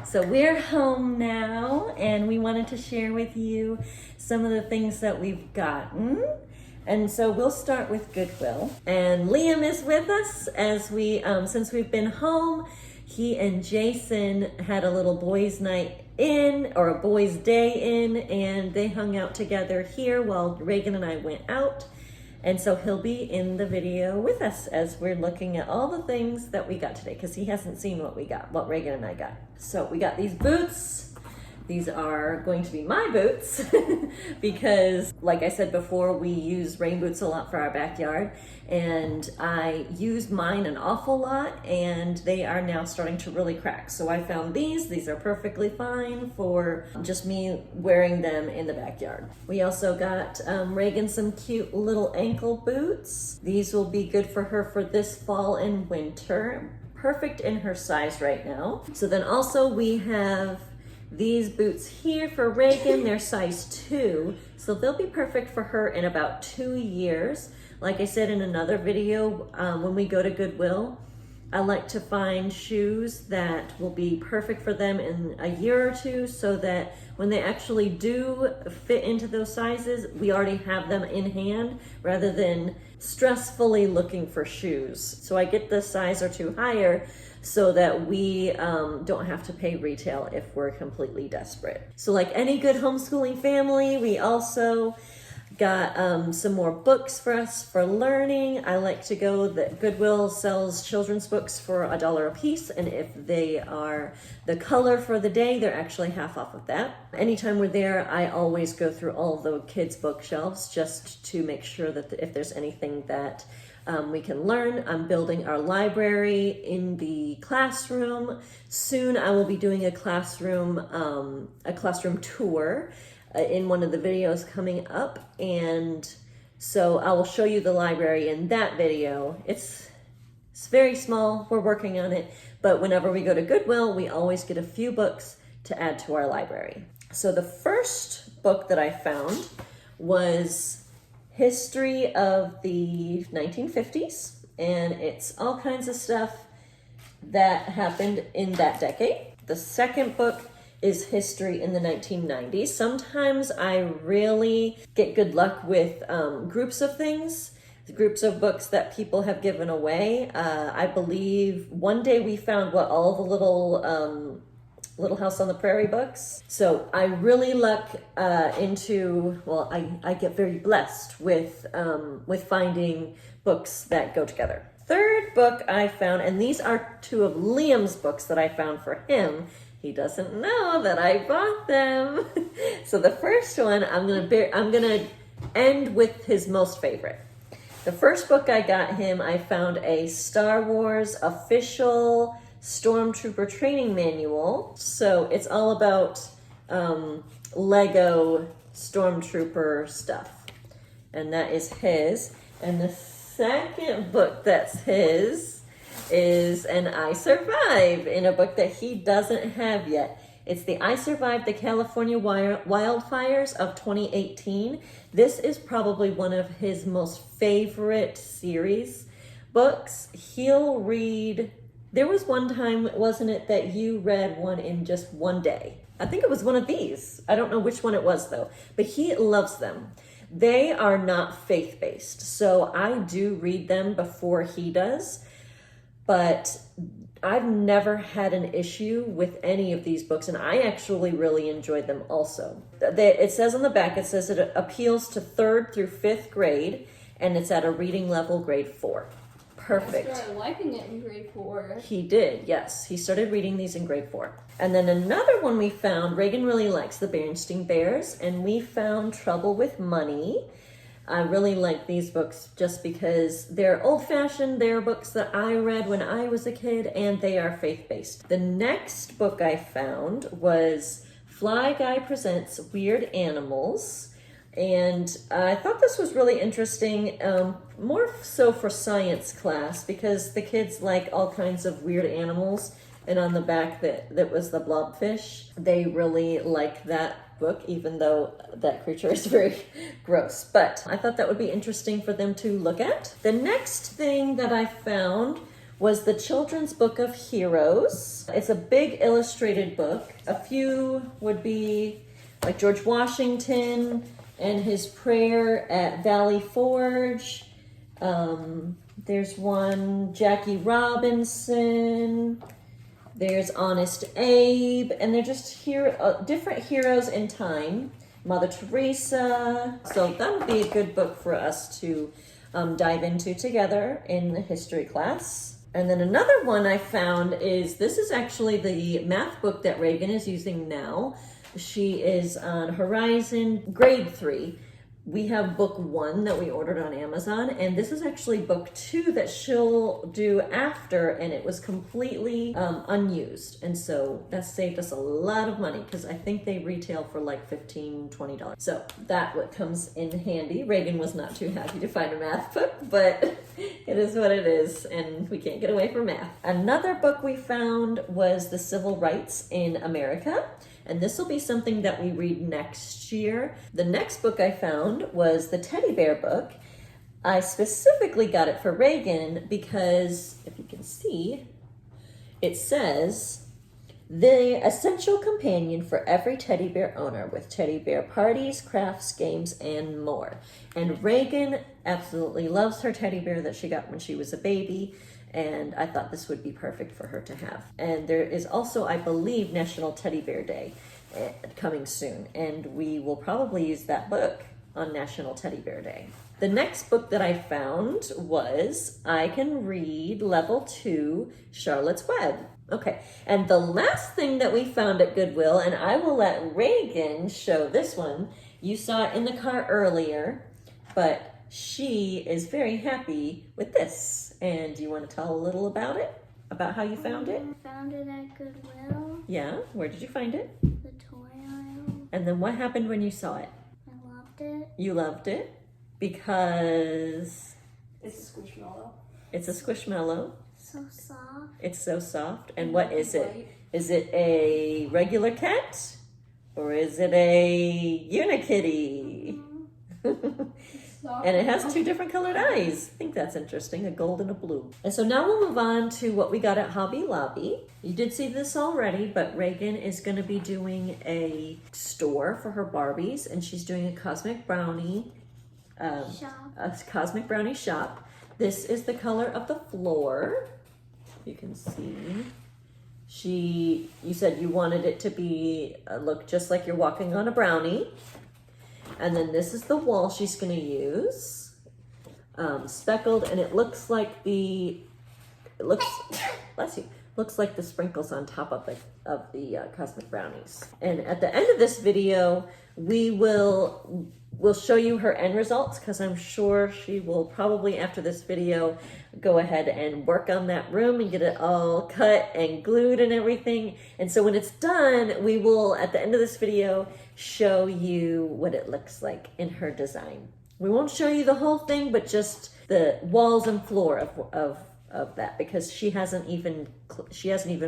So we're home now, and we wanted to share with you some of the things that we've gotten. And so we'll start with Goodwill. And Liam is with us as we, since we've been home. He and Jason had a little boys' night in, or a boys' day in, and they hung out together here while Reagan and I went out. And so he'll be in the video with us as we're looking at all the things that we got today, because he hasn't seen what we got, what Reagan and I got. So we got these boots. These are going to be my boots because, like I said before, we use rain boots a lot for our backyard, and I use mine an awful lot, and they are now starting to really crack. So I found these. These are perfectly fine for just me wearing them in the backyard. We also got Reagan some cute little ankle boots. These will be good for her for this fall and winter. Perfect in her size right now. So then also we have these boots here for Reagan. They're size 2, so they'll be perfect for her in about 2 years. Like I said in another video, when we go to Goodwill, I like to find shoes that will be perfect for them in a year or two, so that when they actually do fit into those sizes, we already have them in hand rather than stressfully looking for shoes. So I get the size or 2 higher so that we don't have to pay retail if we're completely desperate. So like any good homeschooling family, we also got some more books for us for learning. I like to go that Goodwill sells children's books for $1 a piece, and if they are the color for the day, they're actually half off of that. Anytime we're there, I always go through all the kids' bookshelves just to make sure that if there's anything that we can learn. I'm building our library in the classroom. Soon I will be doing a classroom tour in one of the videos coming up, and so I will show you the library in that video. It's very small, we're working on it, but whenever we go to Goodwill, we always get a few books to add to our library. So the first book that I found was History of the 1950s, and it's all kinds of stuff that happened in that decade. The second book is History in the 1990s. Sometimes I really get good luck with groups of things, groups of books that people have given away. I believe one day we found all the Little House on the Prairie books. So I really luck I get very blessed with finding books that go together. Third book I found, and these are 2 of Liam's books that I found for him. He doesn't know that I bought them. So the first one, I'm gonna end with his most favorite. The first book I got him, I found a Star Wars official Stormtrooper training manual. So it's all about Lego Stormtrooper stuff, and that is his. And the second book that's his is an I Survived, in a book that he doesn't have yet. It's the I Survived the California Wildfires of 2018. This is probably one of his most favorite series books. He'll read. There was one time, wasn't it, that you read one in just one day? I think it was one of these. I don't know which one it was though, but he loves them. They are not faith-based, so I do read them before he does, but I've never had an issue with any of these books, and I actually really enjoyed them also. It says on the back, it says it appeals to 3rd through 5th grade, and it's at a reading level grade 4. Perfect. I started liking it in grade 4. He did, yes. He started reading these in grade 4. And then another one we found, Reagan really likes the Berenstain Bears, and we found Trouble with Money. I really like these books just because they're old-fashioned. They're books that I read when I was a kid, and they are faith-based. The next book I found was Fly Guy Presents Weird Animals. And I thought this was really interesting, more so for science class, because the kids like all kinds of weird animals. And on the back that was the blobfish. They really like that book, even though that creature is very gross. But I thought that would be interesting for them to look at. The next thing that I found was the Children's Book of Heroes. It's a big illustrated book. A few would be like George Washington and his prayer at Valley Forge. There's one, Jackie Robinson. There's Honest Abe. And they're just different heroes in time. Mother Teresa. So that would be a good book for us to dive into together in the history class. And then another one I found this is actually the math book that Reagan is using now. She is on Horizon Grade 3. We have book 1 that we ordered on Amazon, and this is actually book 2 that she'll do after, and it was completely unused. And so that saved us a lot of money because I think they retail for like $15, $20. So that what comes in handy. Reagan was not too happy to find a math book, but it is what it is, and we can't get away from math. Another book we found was The Civil Rights in America. And this will be something that we read next year. The next book I found was the Teddy Bear book. I specifically got it for Reagan because, if you can see, it says, the essential companion for every teddy bear owner with teddy bear parties, crafts, games, and more. And Reagan absolutely loves her teddy bear that she got when she was a baby. And I thought this would be perfect for her to have. And there is also, I believe, National Teddy Bear Day coming soon. And we will probably use that book on National Teddy Bear Day. The next book that I found was I Can Read Level 2, Charlotte's Web. Okay, and the last thing that we found at Goodwill, and I will let Reagan show this one. You saw it in the car earlier, but she is very happy with this. And do you want to tell a little about it? About how you found it? I found it at Goodwill. Yeah? Where did you find it? The toy aisle. And then what happened when you saw it? I loved it. You loved it because It's a squishmallow. it's a squishmallow. So soft. It's so soft. And what is it? White. Is it a regular cat? Or is it a unikitty? Soft. And it has 2 different colored eyes. I think that's interesting, a gold and a blue. And so now we'll move on to what we got at Hobby Lobby. You did see this already, but Reagan is going to be doing a store for her Barbies, and she's doing a Cosmic Brownie Shop. a Cosmic Brownie shop. This is the color of the floor. You can see. You said you wanted it to be look just like you're walking on a brownie. And then this is the wall she's going to use, speckled, and it looks like looks like the sprinkles on top of the Cosmic Brownies. And at the end of this video, we'll show you her end results because I'm sure she will probably after this video go ahead and work on that room and get it all cut and glued and everything. And so when it's done, we will at the end of this video show you what it looks like in her design. We won't show you the whole thing, but just the walls and floor of that because she hasn't even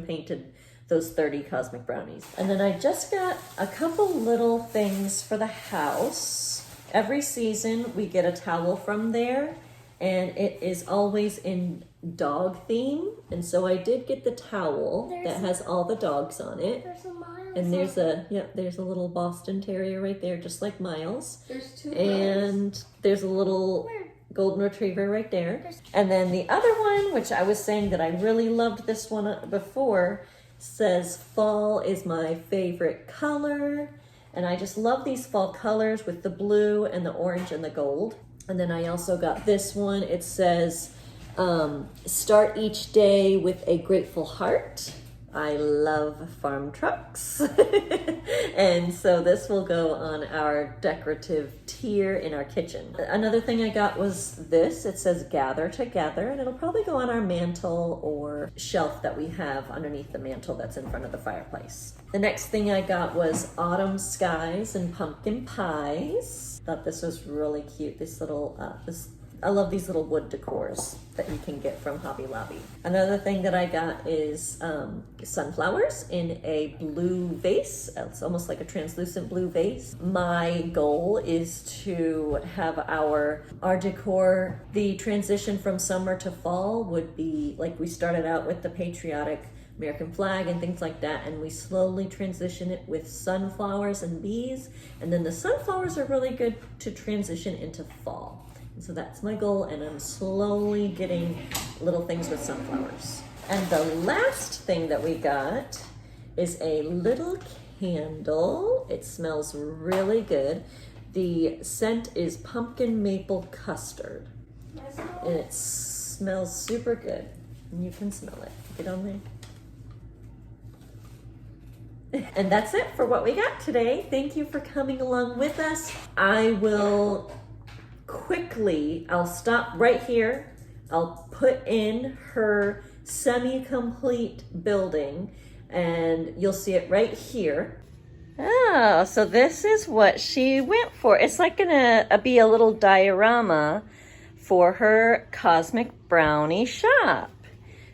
painted those 30 Cosmic Brownies. And then I just got a couple little things for the house. Every season we get a towel from there, and it is always in dog theme. And so I did get the towel that has all the dogs on it. There's a Miles. And there's a little Boston Terrier right there, just like Miles. There's 2 And there's a little Golden Retriever right there. And then the other one, which I was saying that I really loved this one before, says fall is my favorite color. And I just love these fall colors with the blue and the orange and the gold. And then I also got this one. It says, start each day with a grateful heart. I love farm trucks. And so this will go on our decorative tier in our kitchen. Another thing I got was this. It says gather together, and it'll probably go on our mantle or shelf that we have underneath the mantle that's in front of the fireplace. The next thing I got was autumn skies and pumpkin pies. Thought this was really cute. This little I love these little wood decors that you can get from Hobby Lobby. Another thing that I got is sunflowers in a blue vase. It's almost like a translucent blue vase. My goal is to have our decor, the transition from summer to fall would be like we started out with the patriotic American flag and things like that, and we slowly transition it with sunflowers and bees, and then the sunflowers are really good to transition into fall. And so that's my goal, and I'm slowly getting little things with sunflowers. And the last thing that we got is a little candle. It smells really good. The scent is pumpkin maple custard, and it smells super good, and you can smell it. Get on there. And that's it for what we got today. Thank you for coming along with us. I will I'll stop right here. I'll put in her semi-complete building and you'll see it right here. Oh, so this is what she went for. It's like gonna be a little diorama for her Cosmic Brownie shop.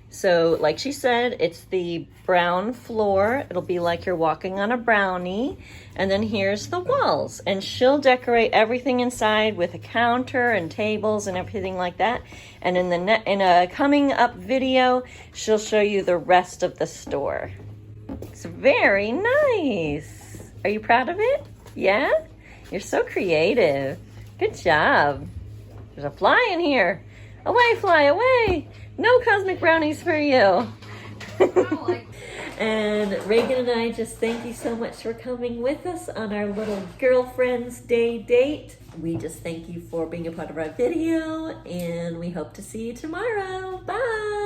So like she said, it's the brown floor. It'll be like you're walking on a brownie. And then here's the walls. And she'll decorate everything inside with a counter and tables and everything like that. And in a coming up video, she'll show you the rest of the store. It's very nice. Are you proud of it? Yeah? You're so creative. Good job. There's a fly in here. Away, fly, away. No cosmic brownies for you. And Reagan and I just thank you so much for coming with us on our little girlfriend's day date. We just thank you for being a part of our video, and we hope to see you tomorrow. Bye.